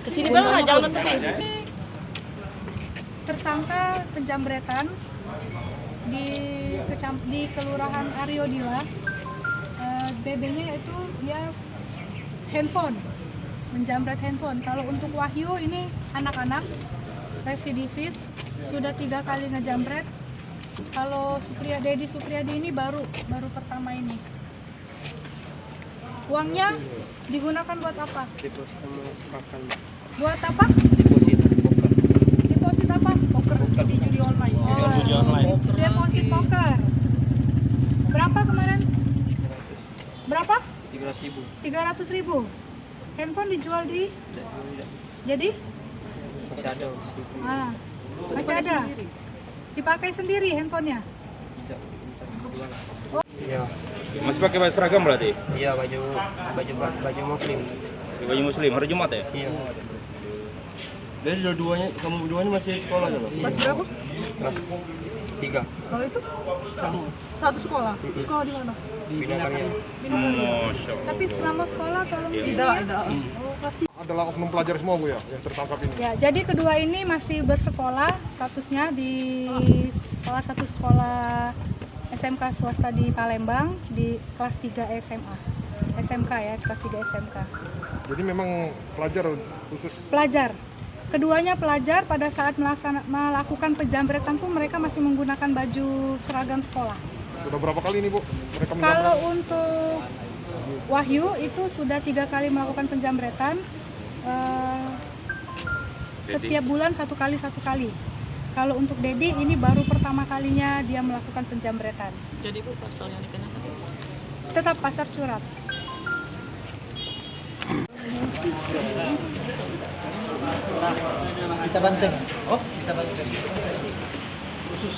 Kesini belum nggak jauh tapi. Tersangka penjambretan di Kelurahan Aryodila. BB-nya itu dia handphone, menjambret handphone. Kalau untuk Wahyu ini anak-anak residivis, sudah 3 kali ngejambret. Kalau Dedi Supriyadi ini baru pertama ini. Uangnya digunakan buat apa? Deposit makan. Buat apa? Deposit poker. Deposit apa? Poker di judi online. Judi online. Deposit poker. Berapa kemarin? Berapa? 300.000. 300.000. Handphone dijual di? Jadi? Masih ada. Ah, masih ada. Dipakai sendiri handphonenya? Tidak. Iya. Masih pakai baju seragam berarti? Iya, baju muslim. Baju muslim hari Jumat ya? Iya. Jadi kamu dua-duanya masih sekolah kan? Kelas berapa? Kelas 3. Kalau itu? Satu sekolah. Sekolah di mana? Di Binakarya. Masya Allah. Tapi selama sekolah tolong Iya. tidak ada. Adalah oknum pelajar semua Bu ya yang tertangkap ini. Ya, jadi kedua ini masih bersekolah statusnya di salah satu sekolah SMK swasta di Palembang di kelas 3 SMA. SMK ya, kelas 3 SMK. Jadi memang pelajar khusus. Pelajar. Keduanya pelajar. Pada saat melakukan penjambretan pun mereka masih menggunakan baju seragam sekolah. Sudah berapa kali ini Bu mereka Kalau menjambret? untuk Wahyu itu sudah 3 kali melakukan penjambretan. Setiap bulan 1 kali. Kalau untuk Dedi ini baru pertama kalinya dia melakukan penjambretan. Jadi Bu, pasal yang dikenakan Tetap pasar curang. Kita banteng. Oh, kita banteng. Khusus.